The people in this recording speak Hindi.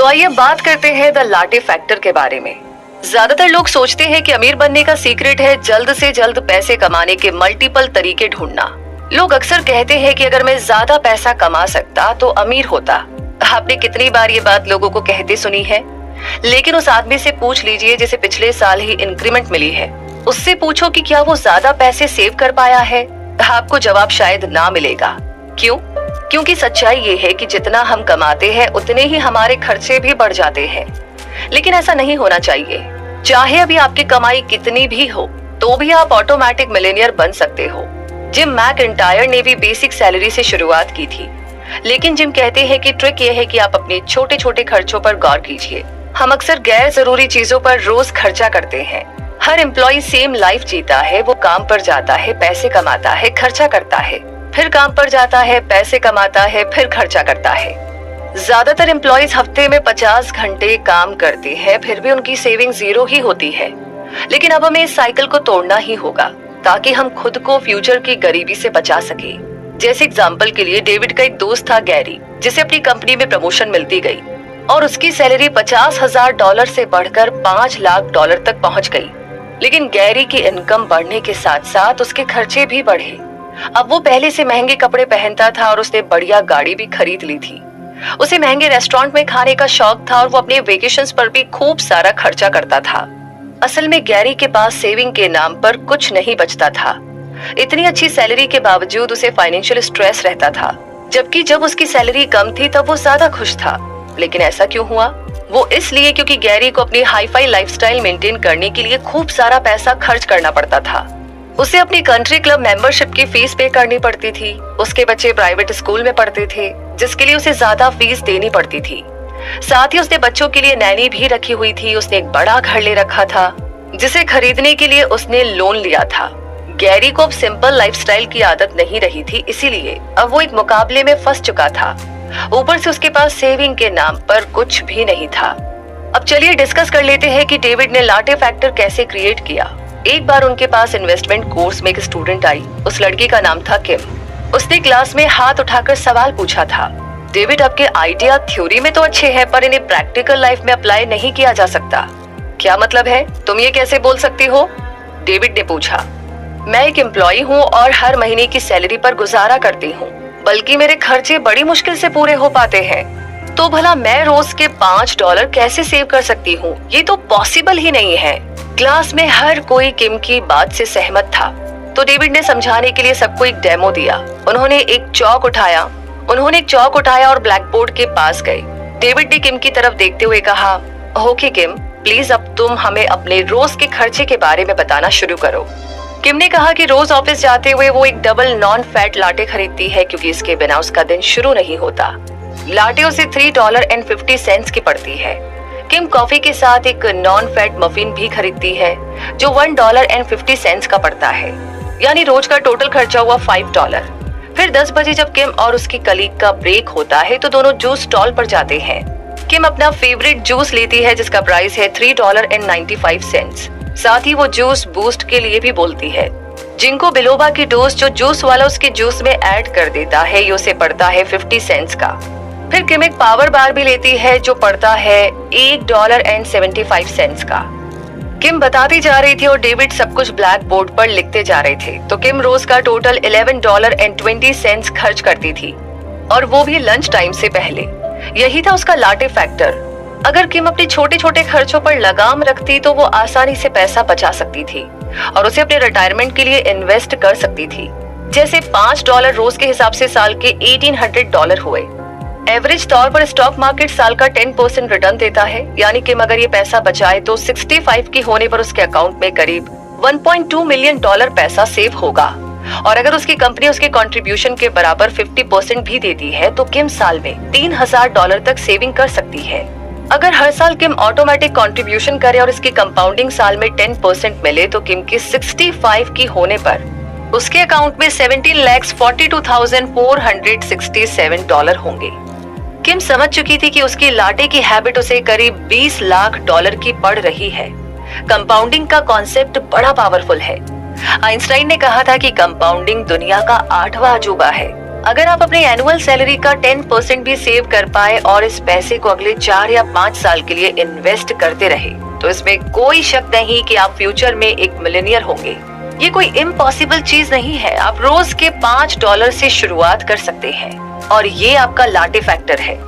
तो आइए बात करते हैं द लाटे फैक्टर के बारे में। ज्यादातर लोग सोचते हैं कि अमीर बनने का सीक्रेट है जल्द से जल्द पैसे कमाने के मल्टीपल तरीके ढूंढना। लोग अक्सर कहते हैं कि अगर मैं ज्यादा पैसा कमा सकता तो अमीर होता। आपने कितनी बार ये बात लोगों को कहते सुनी है? लेकिन उस आदमी से पूछ लीजिए जिसे पिछले साल ही इंक्रीमेंट मिली है, उससे पूछो कि क्या वो ज्यादा पैसे सेव कर पाया है। आपको जवाब शायद ना मिलेगा। क्यों? क्योंकि सच्चाई ये है कि जितना हम कमाते हैं उतने ही हमारे खर्चे भी बढ़ जाते हैं। लेकिन ऐसा नहीं होना चाहिए। चाहे अभी आपकी कमाई कितनी भी हो तो भी आप ऑटोमेटिक मिलेनियर बन सकते हो। जिम मैकइंटायर ने भी बेसिक सैलरी से शुरुआत की थी, लेकिन जिम कहते हैं कि ट्रिक ये है कि आप अपने छोटे छोटे खर्चों पर गौर कीजिए। हम अक्सर गैर जरूरी चीजों पर रोज खर्चा करते हैं। हर एम्प्लॉय सेम लाइफ जीता है। वो काम पर जाता है, पैसे कमाता है, खर्चा करता है, फिर काम पर जाता है, पैसे कमाता है, फिर खर्चा करता है। ज्यादातर एम्प्लॉयज हफ्ते में 50 घंटे काम करते हैं, फिर भी उनकी सेविंग 0 ही होती है। लेकिन अब हमें इस साइकिल को तोड़ना ही होगा ताकि हम खुद को फ्यूचर की गरीबी से बचा सके। जैसे एग्जाम्पल के लिए डेविड का एक दोस्त था गैरी, जिसे अपनी कंपनी में प्रमोशन मिलती गई और उसकी सैलरी $50,000 से बढ़कर $5 लाख तक पहुंच गई। लेकिन गैरी की इनकम बढ़ने के साथ साथ उसके खर्चे भी बढ़े। अब वो पहले से महंगे कपड़े पहनता था और उसने बढ़िया गाड़ी भी खरीद ली थी। उसे महंगे रेस्टोरेंट में खाने का शौक था और वो अपने वेकेशंस पर भी खूब सारा खर्चा करता था। असल में गैरी के पास सेविंग के नाम पर कुछ नहीं बचता था। इतनी अच्छी सैलरी के बावजूद उसे फाइनेंशियल स्ट्रेस रहता था, जबकि जब उसकी सैलरी कम थी तब वो ज्यादा खुश था। लेकिन ऐसा क्यों हुआ? वो इसलिए क्योंकि गैरी को अपनी हाईफाई लाइफस्टाइल मेंटेन करने के लिए खूब सारा पैसा खर्च करना पड़ता था। उसे अपनी कंट्री क्लब मेंबरशिप की फीस पे करनी पड़ती थी। उसके बच्चे प्राइवेट स्कूल में पढ़ते थे, जिसके लिए उसे ज्यादा फीस देनी पड़ती थी। साथ ही उसने बच्चों के लिए नैनी भी रखी हुई थी। उसने एक बड़ा घर ले रखा था, जिसे खरीदने के लिए उसने लोन लिया था। गैरी को अब सिंपल लाइफस्टाइल की आदत नहीं रही थी, इसीलिए अब वो एक मुकाबले में फंस चुका था। ऊपर से उसके पास सेविंग के नाम पर कुछ भी नहीं था। अब चलिए डिस्कस कर लेते हैं कि डेविड ने लाटे फैक्टर कैसे क्रिएट किया। एक बार उनके पास इन्वेस्टमेंट कोर्स में एक स्टूडेंट आई। उस लड़की का नाम था किम। उसने क्लास में हाथ उठाकर सवाल पूछा था, डेविड आपके आइडिया थ्योरी में तो अच्छे हैं पर इन्हें प्रैक्टिकल लाइफ में अप्लाई नहीं किया जा सकता। क्या मतलब है? तुम ये कैसे बोल सकती हो? डेविड ने पूछा। मैं एक एम्प्लॉय हूँ और हर महीने की सैलरी पर गुजारा करती हूँ, बल्कि मेरे खर्चे बड़ी मुश्किल से पूरे हो पाते हैं। तो भला मैं रोज के $5 कैसे सेव कर सकती हूँ? ये तो पॉसिबल ही नहीं है। क्लास में हर कोई किम की बात से सहमत था, तो डेविड ने समझाने के लिए सबको एक डेमो दिया। उन्होंने एक चौक उठाया और ब्लैक बोर्ड के पास गए। डेविड ने किम की तरफ देखते हुए कहा, ओके किम, प्लीज अब तुम हमें अपने रोज के खर्चे के बारे में बताना शुरू करो। किम ने कहा कि रोज ऑफिस जाते हुए वो एक डबल नॉन फैट लाटे खरीदती है, क्योंकि इसके बिना उसका दिन शुरू नहीं होता। लाटे उसे $3.50 की पड़ती है। किम कॉफी के साथ एक नॉन फैट मफिन भी खरीदती है, जो $1.50 का पड़ता है। यानी रोज का टोटल खर्चा हुआ $5। फिर 10 बजे जब किम और उसकी कलीग का ब्रेक होता है तो दोनों जूस स्टॉल पर जाते हैं। किम अपना फेवरेट जूस लेती है, जिसका प्राइस है $3.95। साथ ही वो जूस बूस्ट के लिए भी बोलती है। जिंको बिलोबा की डोज जो जूस वाला उसके जूस में ऐड कर देता है, ये उसे पड़ता है 50 सेंट्स का। फिर किम एक पावर बार भी लेती है, जो पड़ता है $1.75 का। किम बताती जा रही थी और डेविड सब कुछ ब्लैक बोर्ड पर लिखते जा रहे थे। तो किम रोज का टोटल $11.20 खर्च करती थी, और वो भी लंच टाइम से पहले। यही था उसका लाटे फैक्टर। अगर किम अपने छोटे छोटे खर्चों पर लगाम रखती तो वो आसानी से पैसा बचा सकती थी और उसे अपने रिटायरमेंट के लिए इन्वेस्ट कर सकती थी। जैसे $5 रोज के हिसाब से साल के $1,800 हुए। एवरेज तौर पर स्टॉक मार्केट साल का 10% रिटर्न देता है। यानी कि अगर ये पैसा बचाए तो 65 की होने पर उसके अकाउंट में करीब $1.2 मिलियन पैसा सेव होगा। और अगर उसकी कंपनी उसके कंट्रीब्यूशन के बराबर 50% भी देती है तो किम साल में $3,000 तक सेविंग कर सकती है। अगर हर साल किम ऑटोमेटिक कंट्रीब्यूशन करे और इसकी कंपाउंडिंग साल में 10% मिले तो किम की 65 की होने पर उसके अकाउंट में $17,42,467 होंगे। किम समझ चुकी थी कि उसकी लाटे की हैबिट उसे करीब $20 लाख की पड़ रही है। कंपाउंडिंग का कॉन्सेप्ट बड़ा पावरफुल है। आइंस्टाइन ने कहा था कि कंपाउंडिंग दुनिया का 8वां अजूबा है। अगर आप अपने एनुअल सैलरी का 10% भी सेव कर पाए और इस पैसे को अगले 4 या 5 साल के लिए इन्वेस्ट करते रहे, तो इसमें कोई शक नहीं कि आप फ्यूचर में एक मिलियनियर होंगे। ये कोई इम्पॉसिबल चीज नहीं है। आप रोज के $5 से शुरुआत कर सकते हैं और ये आपका लाटे फैक्टर है।